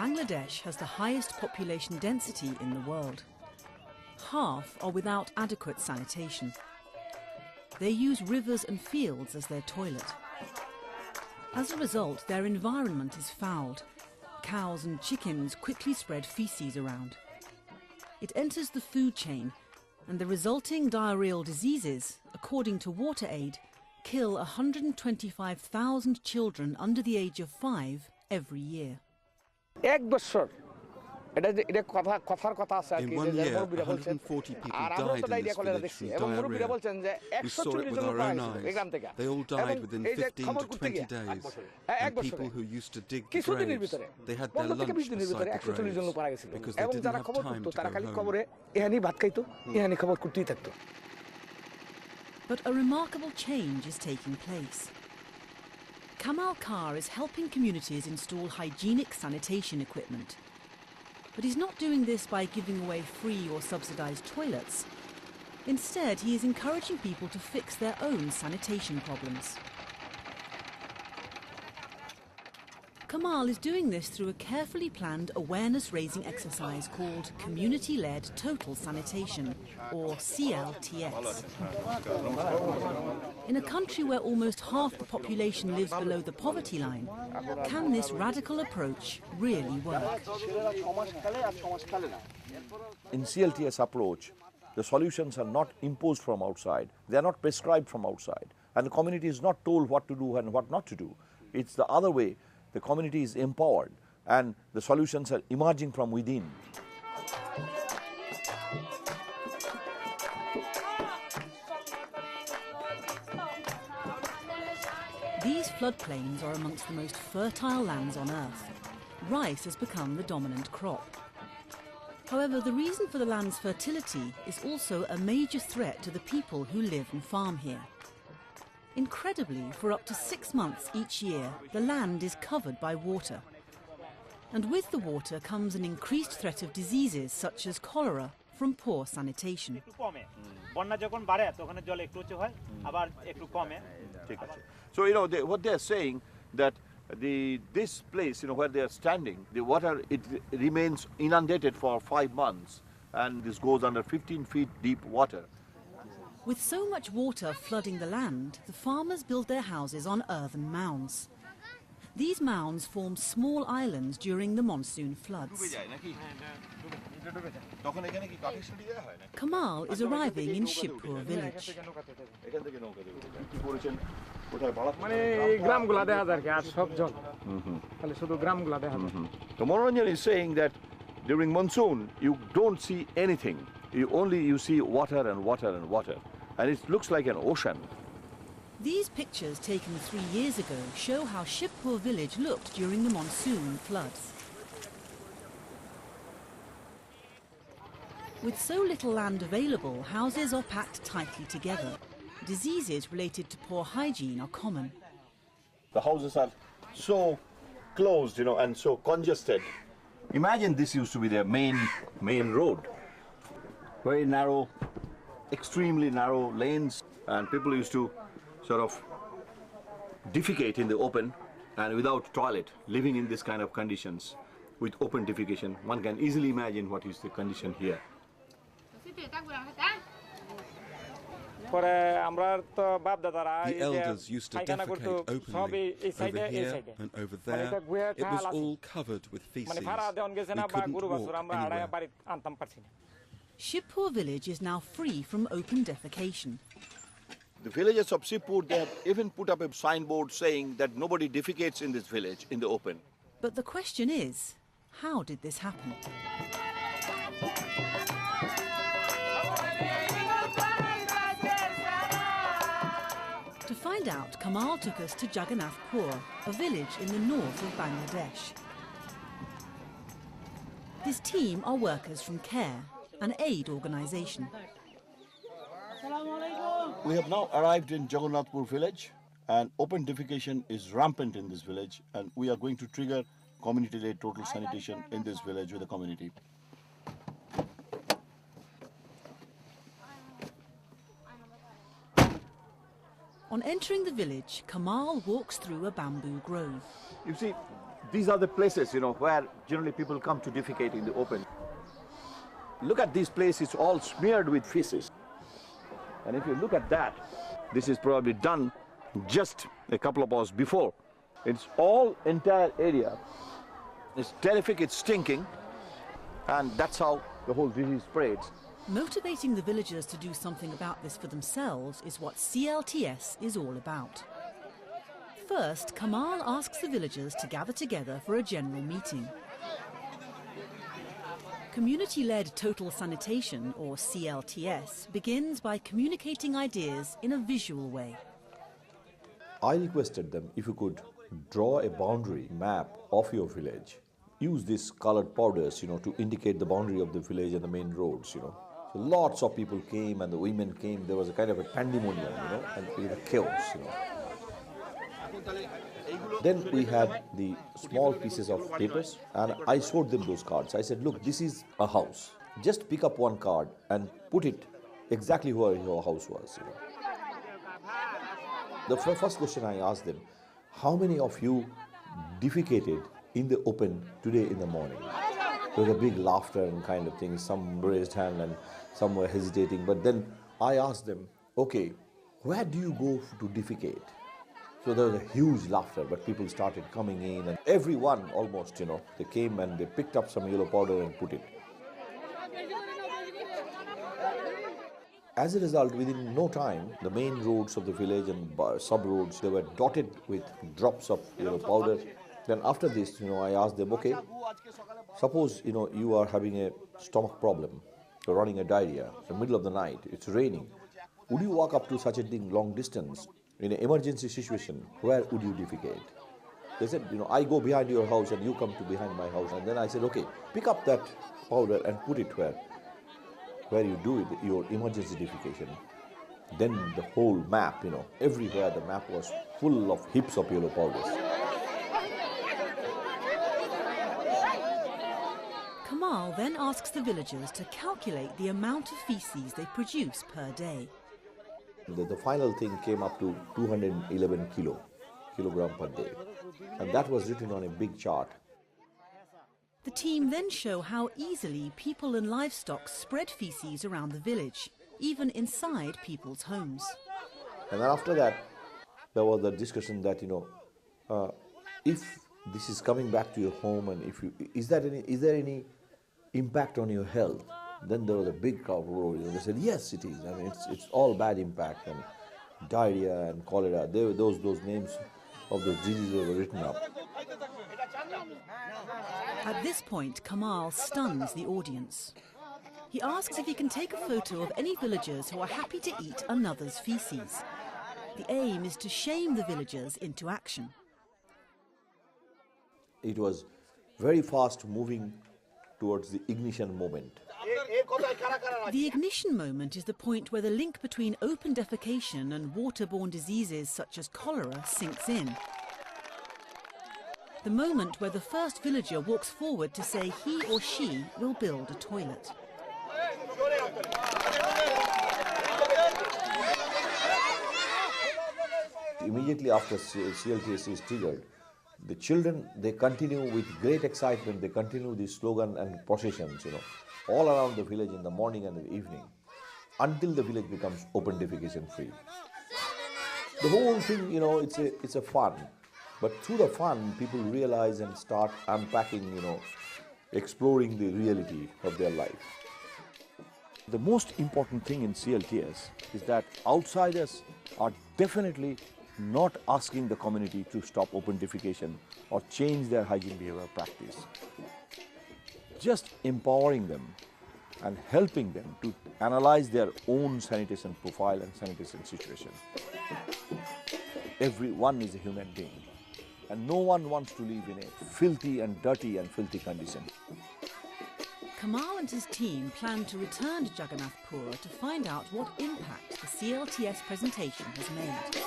Bangladesh has the highest population density in the world. Half are without adequate sanitation. They use rivers and fields as their toilet. As a result, their environment is fouled. Cows and chickens quickly spread feces around. It enters the food chain, and the resulting diarrheal diseases, according to WaterAid, kill 125,000 children under the age of 5 every year. In 1 year, 140 people died in this village from diarrhea. We saw it with our own eyes. They all died within 15 to 20 days. And people who used to dig the graves, they had their lunch beside the graves because they didn't have time to go home. But a remarkable change is taking place. Kamal Kar is helping communities install hygienic sanitation equipment. But he's not doing this by giving away free or subsidised toilets. Instead, he is encouraging people to fix their own sanitation problems. Kamal is doing this through a carefully planned awareness-raising exercise called Community-Led Total Sanitation, or CLTS. In a country where almost half the population lives below the poverty line, can this radical approach really work? In CLTS approach, the solutions are not imposed from outside, they are not prescribed from outside, and the community is not told what to do and what not to do. It's the other way. The community is empowered and the solutions are emerging from within. These floodplains are amongst the most fertile lands on Earth. Rice has become the dominant crop. However, the reason for the land's fertility is also a major threat to the people who live and farm here. Incredibly, for up to 6 months each year, the land is covered by water. And with the water comes an increased threat of diseases such as cholera from poor sanitation. So, what they are saying that this place, where they are standing, the water, it remains inundated for 5 months, and this goes under 15 feet deep water. With so much water flooding the land, the farmers build their houses on earthen mounds. These mounds form small islands during the monsoon floods. Kamal is arriving in Shibpur village. The Monoranjan is saying that during monsoon, you don't see anything. You see water and water and water. And it looks like an ocean. These pictures taken 3 years ago show how Shibpur village looked during the monsoon floods. With so little land available, houses are packed tightly together. Diseases related to poor hygiene are common. The houses are so closed, and so congested. Imagine this used to be their main road. Very narrow, extremely narrow lanes, and people used to sort of defecate in the open and without toilet, living in this kind of conditions with open defecation. One can easily imagine what is the condition here. The elders used to defecate openly over here and over there. It was all covered with feces. We couldn't walk anywhere. Shibpur village is now free from open defecation. The villagers of Shibpur, they have even put up a signboard saying that nobody defecates in this village in the open. But the question is, how did this happen? To find out, Kamal took us to Jagannathpur, a village in the north of Bangladesh. His team are workers from CARE, an aid organisation. We have now arrived in Jagannathpur village, and open defecation is rampant in this village, and we are going to trigger community-led total sanitation in this village with the community. On entering the village, Kamal walks through a bamboo grove. You see, these are the places, where generally people come to defecate in the open. Look at this place, it's all smeared with feces. And if you look at that, this is probably done just a couple of hours before. It's all entire area. It's terrific, it's stinking, and that's how the whole disease spreads. Motivating the villagers to do something about this for themselves is what CLTS is all about. First, Kamal asks the villagers to gather together for a general meeting. Community-led total sanitation, or CLTS, begins by communicating ideas in a visual way. I requested them if you could draw a boundary map of your village. Use these colored powders, to indicate the boundary of the village and the main roads, So lots of people came and the women came. There was a kind of a pandemonium, and chaos, Then we had the small pieces of papers and I showed them those cards. I said, look, this is a house. Just pick up one card and put it exactly where your house was. The first question I asked them, how many of you defecated in the open today in the morning? There was a big laughter and kind of thing. Some raised hand and some were hesitating. But then I asked them, okay, where do you go to defecate? So there was a huge laughter, but people started coming in and everyone almost, they came and they picked up some yellow powder and put it. As a result, within no time, the main roads of the village and sub-roads, they were dotted with drops of yellow powder. Then after this, I asked them, okay, suppose, you are having a stomach problem, you're running a diarrhea, in the middle of the night, it's raining. Would you walk up to such a thing long distance? In an emergency situation, where would you defecate? They said, I go behind your house and you come to behind my house. And then I said, okay, pick up that powder and put it where you do it, your emergency defecation. Then the whole map, everywhere the map was full of heaps of yellow powders. Kamal then asks the villagers to calculate the amount of feces they produce per day. The final thing came up to 211 kilogram per day. And that was written on a big chart. The team then show how easily people and livestock spread feces around the village, even inside people's homes. And then after that, there was the discussion that, if this is coming back to your home and is there any impact on your health? Then there was a big crowd roar. They said, yes, it is. I mean, it's all bad impact, and diarrhea and cholera. Those names of those diseases were written up. At this point, Kamal stuns the audience. He asks if he can take a photo of any villagers who are happy to eat another's feces. The aim is to shame the villagers into action. It was very fast moving towards the ignition moment. The ignition moment is the point where the link between open defecation and waterborne diseases such as cholera sinks in. The moment where the first villager walks forward to say he or she will build a toilet. Immediately after CLTS is triggered, the children, they continue with great excitement, they continue the slogan and processions, all around the village in the morning and the evening, until the village becomes open defecation free. The whole thing, it's a fun, but through the fun, people realize and start unpacking, exploring the reality of their life. The most important thing in CLTS is that outsiders are definitely not asking the community to stop open defecation or change their hygiene behavior practice. Just empowering them and helping them to analyze their own sanitation profile and sanitation situation. Everyone is a human being, and no one wants to live in a filthy and dirty and filthy condition. Kamal and his team plan to return to Jagannathpur to find out what impact the CLTS presentation has made.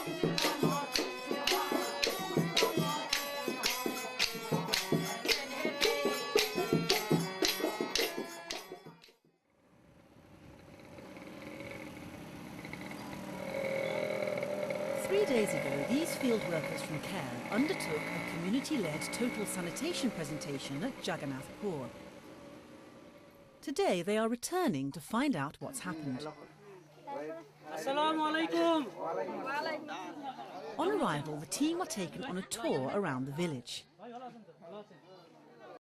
3 days ago, these field workers from CARE undertook a community-led total sanitation presentation at Jagannathpur. Today they are returning to find out what's happened. Assalamu alaikum. On arrival, the team are taken on a tour around the village.